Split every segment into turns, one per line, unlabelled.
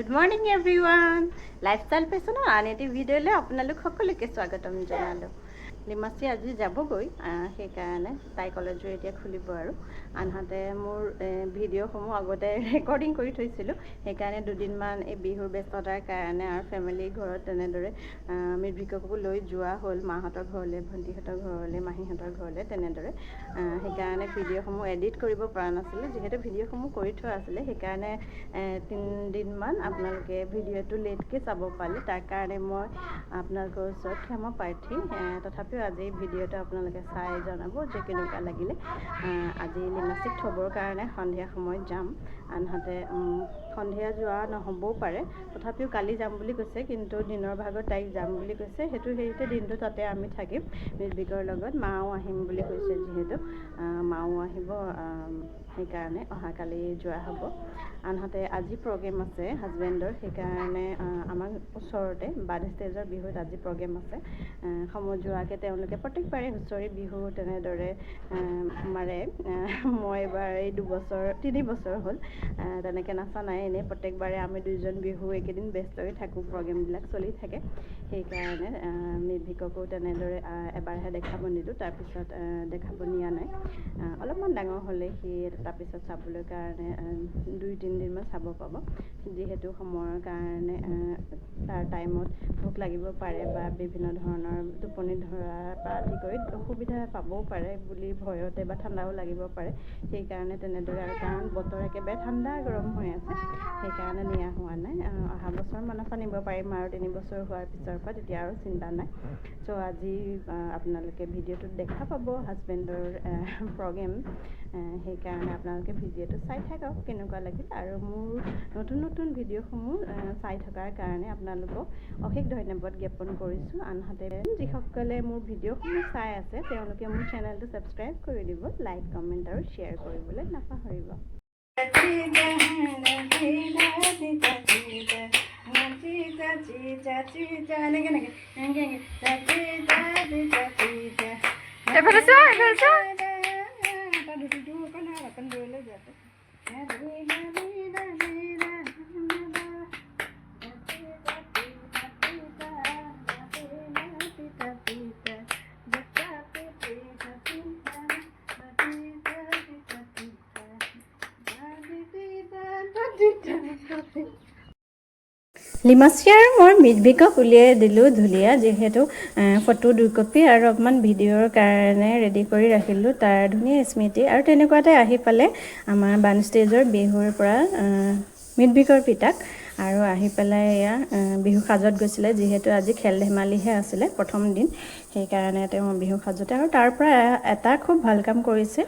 Good morning everyone. Lifestyle Fashion আন এটি ভিডিঅ'লৈ আপোনালোক সকলোকে স্বাগতম জনালোঁ। লিমাচি আজি যাবগৈ সেইকাৰণে তাই কলেজো এতিয়া খুলিব আৰু আনহাতে মোৰ ভিডিঅ'সমূহ আগতে ৰেকৰ্ডিং কৰি থৈছিলোঁ সেইকাৰণে দুদিনমান এই বিহুৰ ব্যস্ততাৰ কাৰণে আৰু ফেমিলি ঘৰত তেনেদৰে মিৰ্ভিককো লৈ যোৱা হ'ল মাহঁতৰ ঘৰলৈ ভণ্টিহঁতৰ ঘৰলৈ মাহীহঁতৰ ঘৰলৈ তেনেদৰে সেইকাৰণে ভিডিঅ'সমূহ এডিট কৰিব পৰা নাছিলোঁ যিহেতু ভিডিঅ'সমূহ কৰি থোৱা আছিলে সেইকাৰণে 3 দিনমান আপোনালোকে ভিডিঅ'টো লেটকৈ চাব পালে তাৰ কাৰণে মই আপোনালোকৰ ওচৰত ক্ষমা প্ৰাৰ্থী তথাপিও আজি ভিডিঅ'টো আপোনালোকে চাই জনাব যে কেনেকুৱা লাগিলে আজি লিমাচিক থ'বৰ কাৰণে সন্ধিয়া সময়ত যাম আনহাতে সন্ধিয়া যোৱা নহ'বও পাৰে তথাপিও কালি যাম বুলি কৈছে কিন্তু দিনৰ ভাগত তাইক যাম বুলি কৈছে সেইটোতে দিনটো তাতে আমি থাকিম মিৰ্ভিকৰ লগত মাও আহিম বুলি কৈছে যিহেতু মাও আহিব সেইকাৰণে অহাকালি যোৱা হ'ব আনহাতে আজি প্ৰগ্ৰেম আছে হাজবেণ্ডৰ সেইকাৰণে আমাৰ ওচৰতে বাদ ষ্টেজৰ বিহুত আজি প্ৰগ্ৰেম আছে সমজুৱাকৈ তেওঁলোকে প্ৰত্যেকবাৰে হুঁচৰি বিহু তেনেদৰে মাৰে মই এবাৰ এই 3 বছৰ হ'ল তেনেকৈ নাচা নাই এনেই প্ৰত্যেকবাৰে আমি দুইজন বিহু এইকেইদিন ব্যস্ত হৈ থাকোঁ প্ৰগ্ৰেমবিলাক চলি থাকে সেইকাৰণে মিৰ্ভিককো তেনেদৰে এবাৰহে দেখাব নিদিওঁ তাৰপিছত দেখাব নিয়া নাই অলপমান ডাঙৰ হ'লে সি তাৰপিছত চাবলৈ কাৰণে 2-3 দিনমান চাব পাব যিহেতু সময়ৰ কাৰণে তাৰ টাইমত ভোক লাগিব পাৰে বা বিভিন্ন ধৰণৰ টোপনি ধৰাৰ পৰা আদি কৰি অসুবিধা পাবও পাৰে বুলি ভয়তে বা ঠাণ্ডাও লাগিব পাৰে সেইকাৰণে তেনেদৰে আৰু কাৰণ বতৰ একেবাৰে ঠাণ্ডা গৰম হৈ আছে সেইকাৰণে নিয়া হোৱা নাই অহা বছৰমানৰ পৰা নিব পাৰিম আৰু 3 বছৰ হোৱাৰ পিছৰ পৰা তেতিয়া আৰু চিন্তা নাই চ' আজি আপোনালোকে ভিডিঅ'টোত দেখা পাব হাজবেণ্ডৰ প্ৰগ্ৰেম সেইকাৰণে আপোনালোকে ভিডিঅ'টো চাই থাকক কেনেকুৱা লাগিল আৰু মোৰ নতুন ভিডিঅ'সমূহ চাই থকাৰ কাৰণে আপোনালোকক অশেষ ধন্যবাদ জ্ঞাপন কৰিছোঁ আনহাতে যিসকলে মোৰ ভিডিঅ'সমূহ চাই আছে তেওঁলোকে মোৰ চেনেলটো ছাবস্ক্ৰাইব কৰি দিব লাইক কমেণ্ট আৰু শ্বেয়াৰ কৰিবলৈ নাপাহৰিব লিমাচি আৰু মই মিৰ্ভিকক উলিয়াই দিলোঁ ধুলীয়া যিহেতু ফটো 2 কপি আৰু অকণমান ভিডিঅ'ৰ কাৰণে ৰেডি কৰি ৰাখিলোঁ তাৰ ধুনীয়া স্মৃতি আৰু তেনেকুৱাতে আহি পালে আমাৰ বান ষ্টেজৰ বিহুৰ পৰা মিৰ্ভিকৰ পিতাক আৰু আহি পেলাই এয়া বিহু সাজত গৈছিলে যিহেতু আজি খেল ধেমালিহে আছিলে প্ৰথম দিন সেইকাৰণে তেওঁ বিহু সাজতে আৰু তাৰ পৰা এটা খুব ভাল কাম কৰিছে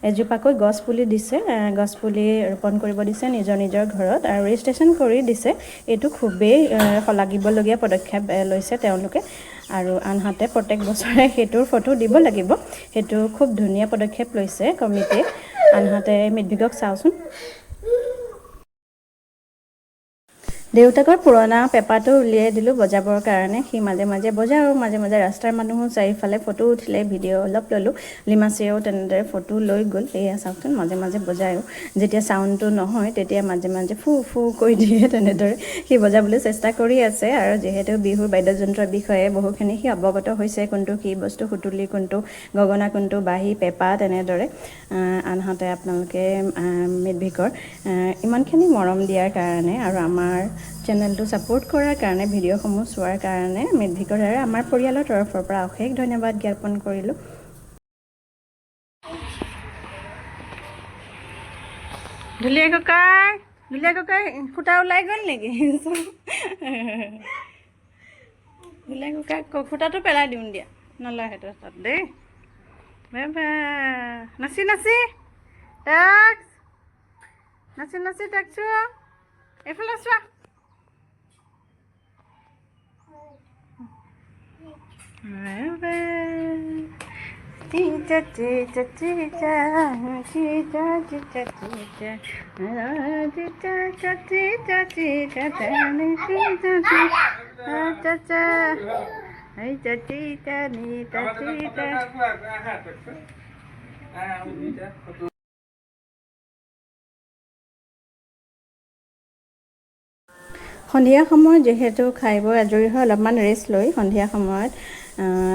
এজোপাকৈ গছ পুলি দিছে গছ পুলি ৰোপণ কৰিব দিছে নিজৰ ঘৰত আৰু ৰেজিষ্ট্ৰেশ্যন কৰি দিছে এইটো খুবেই শলাগিবলগীয়া পদক্ষেপ লৈছে তেওঁলোকে আৰু আনহাতে প্ৰত্যেক বছৰে সেইটোৰ ফটো দিব লাগিব সেইটো খুব ধুনীয়া পদক্ষেপ লৈছে কমিটিয়ে আনহাতে মিৰ্ভিকক চাওঁচোন দেউতাকৰ পুৰণা পেপাৰটো উলিয়াই দিলোঁ বজাবৰ কাৰণে সি মাজে মাজে বজায় আৰু মাজে মাজে ৰাস্তাৰ মানুহো চাৰিওফালে ফটো উঠিলে ভিডিঅ' অলপ ল'লোঁ লিমাচিয়েও তেনেদৰে ফটো লৈ গ'ল এয়া চাওকচোন মাজে মাজে বজায়ো যেতিয়া চাউণ্ডটো নহয় তেতিয়া মাজে মাজে ফু ফু কৰি দিয়ে তেনেদৰে সি বজাবলৈ চেষ্টা কৰি আছে আৰু যিহেতু বিহুৰ বাদ্যযন্ত্ৰৰ বিষয়ে বহুখিনি সি অৱগত হৈছে কোনটো কি বস্তু সুতুলি কোনটো গগনা কোনটো বাঁহী পেঁপা তেনেদৰে আনহাতে আপোনালোকে মিৰ্ভিকৰ ইমানখিনি মৰম দিয়াৰ কাৰণে আৰু আমাৰ চেনেলটো ছাপোৰ্ট কৰাৰ কাৰণে ভিডিঅ'সমূহ চোৱাৰ কাৰণে মিৰ্ভিকৰ আৰু আমাৰ পৰিয়ালৰ তৰফৰ পৰা অশেষ ধন্যবাদ জ্ঞাপন কৰিলোঁ ধুলীয়া ককাই ফুটা ওলাই গ'ল নেকি ধুলীয়া ককাই ফুটাটো পেলাই দিওঁ দিয়া নলয় সেইটো তাত দেই বাবা নাচি তাকছো এইফালে চোৱা সন্ধিয়া সময়ত যিহেতু খাই বৈ আজৰি হৈ অলপমান ৰেষ্ট লৈ সন্ধিয়া সময়ত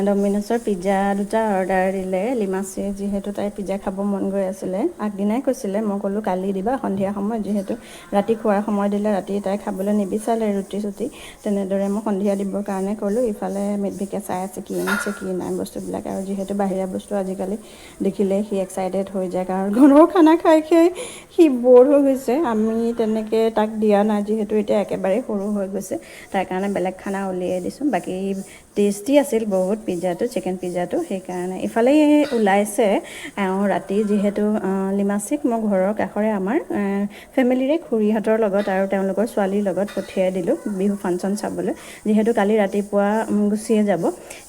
ডমিন'ছৰ পিজ্জা দুটা অৰ্ডাৰ দিলে লিমাচি, যিহেতু তাই পিজ্জা খাব মন গৈ আছিলে। আগদিনাই কৈছিলে, মই ক'লোঁ কালি দিবা সন্ধিয়া সময়ত, যিহেতু ৰাতি খোৱাৰ সময় দিলে ৰাতি তাই খাবলৈ নিবিচাৰে ৰুটি চুটি। তেনেদৰে মই সন্ধিয়া দিবৰ কাৰণে ক'লোঁ। ইফালে মেধভিকে চাই আছে কি আনিছে কি নাই বস্তুবিলাক, আৰু যিহেতু বাহিৰা বস্তু আজিকালি দেখিলে সি এক্সাইটেড হৈ যায়, কাৰণ ঘৰৰ খানা খাই খাই সি ব'ৰ হৈ গৈছে। আমি তেনেকৈ তাক দিয়া নাই, যিহেতু এতিয়া একেবাৰে সৰু হৈ গৈছে, তাৰ কাৰণে বেলেগ খানা উলিয়াই দিছোঁ। বাকী টেষ্টি আছিল বহুত পিজ্জাটো, চিকেন পিজ্জাটো, সেইকাৰণে ইফালে ওলাইছে ৰাতি, যিহেতু লিমাচিক মই ঘৰৰ কাষৰে আমাৰ ফেমিলিৰে খুৰীহঁতৰ লগত আৰু তেওঁলোকৰ ছোৱালীৰ লগত পঠিয়াই দিলোঁ বিহু ফাংচন চাবলৈ, যিহেতু কালি ৰাতিপুৱা গুচিয়ে যাব।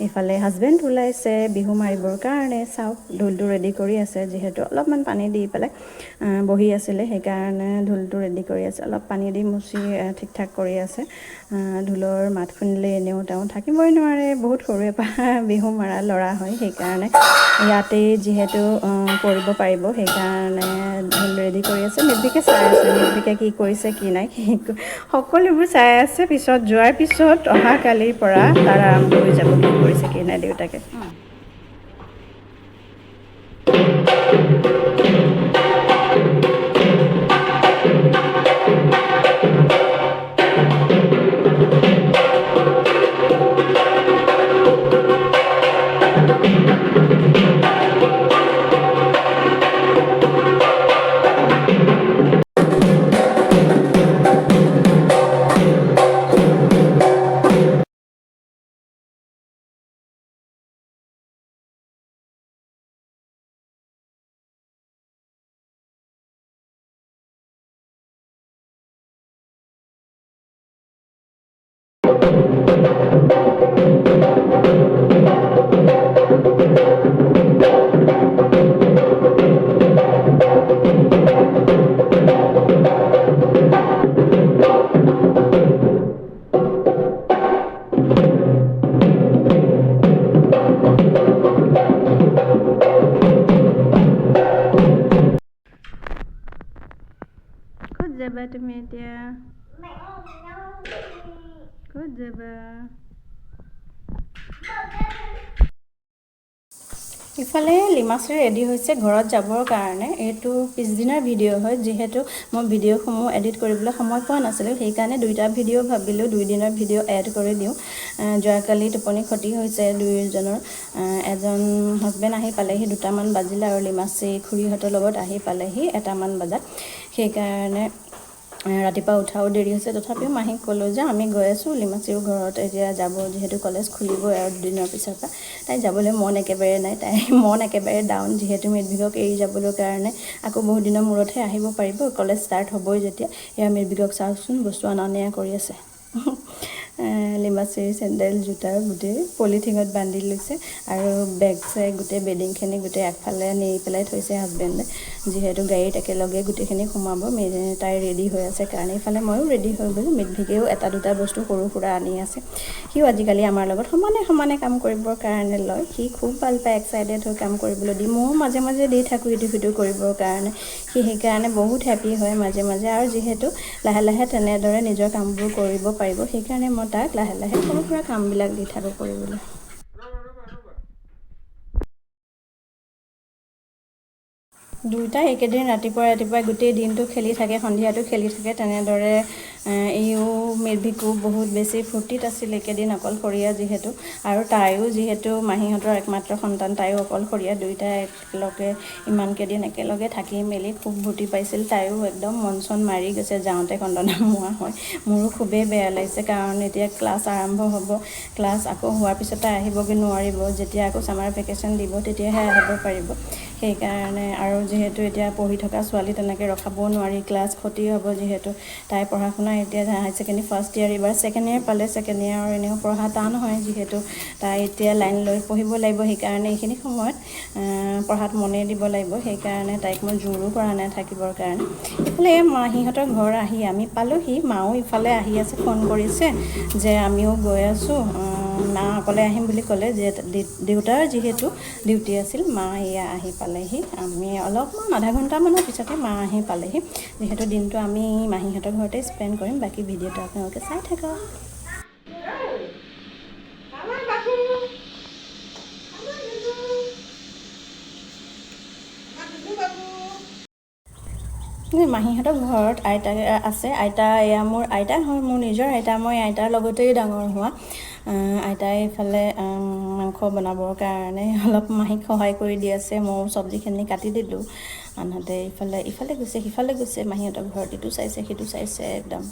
ইফালে হাজবেণ্ড ওলাইছে বিহু মাৰিবৰ কাৰণে, চাওক ঢোলটো ৰেডি কৰি আছে, যিহেতু অলপমান পানী দি পেলাই বহি আছিলে, সেইকাৰণে ঢোলটো ৰেডি কৰি আছে, অলপ পানী দি মুচি ঠিক ঠাক কৰি আছে। ঢোলৰ মাত শুনিলে এনেও তেওঁ থাকিবই নোৱাৰে, বহুত সৰুৰে পৰা বিহু মাৰা ল'ৰা হয়, সেইকাৰণে ইয়াতেই যিহেতু কৰিব পাৰিব, সেইকাৰণে ঢোল ৰেডি কৰি আছে। মেধভিকে চাই আছে, মেধভিকে কি কৰিছে কি নাই সকলোবোৰ চাই আছে। পিছত যোৱাৰ পিছত অহাকালিৰ পৰা তাৰ আৰম্ভ হৈ যাব কি কৰিছে কি নাই দেউতাকে। ক'ত যাবা তুমি এতিয়া? ক'ত যাবা? ইফালে লিমাচি ৰেডি হৈছে ঘৰত যাবৰ কাৰণে। এইটো পিছদিনাৰ ভিডিঅ' হয়, যিহেতু মই ভিডিঅ'সমূহ এডিট কৰিবলৈ সময় পোৱা নাছিলোঁ, সেইকাৰণে দুইটা ভিডিঅ' ভাবিলোঁ 2 দিনৰ ভিডিঅ' এড কৰি দিওঁ। যোৱাকালি টোপনি ক্ষতি হৈছে দুয়োজনৰ। এজন হাজবেণ্ড আহি পালেহি 2টামান বাজিলে, আৰু লিমাচি খুৰীহঁতৰ লগত আহি পালেহি 1টামান বজাত। সেইকাৰণে ৰাতিপুৱা উঠাও দেৰি হৈছে। তথাপিও মাহীক ক'লোঁ যে আমি গৈ আছোঁ, লিমাচিও ঘৰত এতিয়া যাব, যিহেতু কলেজ খুলিবই আৰু 2 দিনৰ পিছৰ পৰা। তাই যাবলৈ মন একেবাৰে নাই, তাইৰ মন একেবাৰে ডাউন, যিহেতু মেধভিকক এৰি যাবলৈ কাৰণে আকৌ বহুত দিনৰ মূৰতহে আহিব পাৰিব, কলেজ ষ্টাৰ্ট হ'বই যেতিয়া। এয়া মেধভিকক চাওকচোন বস্তু অনা নিয়া কৰি আছে। লিমাচিৰ চেণ্ডেল জোতা গোটেই পলিথিনত বান্ধি লৈছে, আৰু বেগ চেগ গোটেই বেডিংখিনি গোটেই আগফালে নি পেলাই থৈছে হাজবেণ্ডে, যিহেতু গাড়ীত একেলগে গোটেইখিনি সোমাব। তাই ৰেডি হৈ আছে কাৰণে ইফালে ময়ো ৰেডি হৈ গ'লোঁ। মেধভিকেও 1-2টা বস্তু সৰু সুৰা আনি আছে। সিও আজিকালি আমাৰ লগত সমানে সমানে কাম কৰিবৰ কাৰণে লয়, সি খুব ভাল পায় এক্সাইটেড হৈ কাম কৰিবলৈ দি। ময়ো মাজে মাজে দি থাকোঁ ইটো সিটো কৰিবৰ কাৰণে, সি সেইকাৰণে বহুত হেপী হয় মাজে মাজে। আৰু যিহেতু লাহে লাহে তেনেদৰে নিজৰ কামবোৰ কৰিব পাৰিব, সেইকাৰণে মই তাক লাহে লাহে সৰু সুৰা কামবিলাক দি থাকোঁ কৰিবলৈ। দুয়োটাই একেদিন ৰাতিপুৱা গোটেই দিনটো খেলি থাকে, সন্ধিয়াটো খেলি থাকে। তেনেদৰে ইও মেধভিকো বহুত বেছি ফূৰ্তিত আছিল একেদিন, অকলশৰীয়া যিহেতু, আৰু তাইও যিহেতু মাহীহঁতৰ একমাত্ৰ সন্তান, তাইও অকলশৰীয়া। দুয়োটাই একেলগে ইমানকেইদিন একেলগে থাকি মেলি খুব ফূৰ্তি পাইছিল। তাইও একদম মন চন মাৰি গৈছে যাওঁতে কন্দনা মোৱা হয়। মোৰো খুবেই বেয়া লাগিছে, কাৰণ এতিয়া ক্লাছ আৰম্ভ হ'ব। ক্লাছ আকৌ হোৱাৰ পিছত তাই আহিবগৈ নোৱাৰিব, যেতিয়া আকৌ ছামাৰ ভেকেশ্যন দিব তেতিয়াহে আহিব পাৰিব। সেইকাৰণে, আৰু যিহেতু এতিয়া পঢ়ি থকা ছোৱালী তেনেকৈ ৰখাবও নোৱাৰি, ক্লাছ ক্ষতি হ'ব, যিহেতু তাই পঢ়া শুনা এতিয়া হায়াৰ ছেকেণ্ডেৰী ফাৰ্ষ্ট ইয়েৰ, এইবাৰ 2nd ইয়েৰ পালে। 2nd ইয়েৰৰ এনেও পঢ়া টান হয়, যিহেতু তাই এতিয়া লাইন লৈ পঢ়িব লাগিব, সেইকাৰণে এইখিনি সময়ত পঢ়াত মনেই দিব লাগিব। সেইকাৰণে তাইক মই জোৰো কৰা নাই থাকিবৰ কাৰণে। ইফালে মাহীহঁতৰ ঘৰ আহি আমি পালোঁহি, মাও ইফালে আহি আছে, ফোন কৰিছে যে আমিও গৈ আছোঁ মা অকলে আহিম বুলি ক'লে, যে দেউতাৰ যিহেতু ডিউটি আছিল। মা এয়া আহি পালেহি। আমি অলপমান আধা ঘণ্টামানৰ পিছতে মা আহি পালেহি। যিহেতু দিনটো আমি মাহীহঁতৰ ঘৰতে স্পেণ্ড কৰিম। বাকী ভিডিঅ'টো আপোনালোকে চাই থাকক। মাহীহঁতৰ ঘৰত আইতা আছে। আইতা এয়া মোৰ আইতা হয়, মোৰ নিজৰ আইতা। মই আইতাৰ লগতেই ডাঙৰ হোৱা। আইতাই এইফালে মাংস বনাবৰ কাৰণে অলপ মাহীক সহায় কৰি দি আছে। মই চব্জিখিনি কাটি দিলোঁ। আনহাতে ইফালে গৈছে সিফালে গৈছে, মাহীহঁতৰ ঘৰত ইটো চাইছে সিটো চাইছে একদম।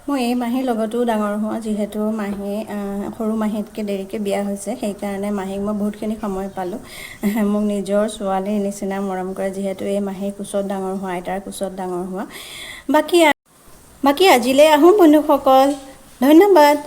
মই এই মাহীৰ লগতো ডাঙৰ হোৱা। যিহেতু মাহী সৰু মাহীতকৈ দেৰিকৈ বিয়া হৈছে, সেইকাৰণে মাহীক মই বহুতখিনি সময় পালোঁ। মোক নিজৰ ছোৱালীৰ নিচিনা মৰম কৰে, যিহেতু এই মাহীৰ কোচত ডাঙৰ হোৱা, আইতাৰ কোচত ডাঙৰ হোৱা। বাকী আজিলৈ আহোঁ বন্ধুসকল, ধন্যবাদ।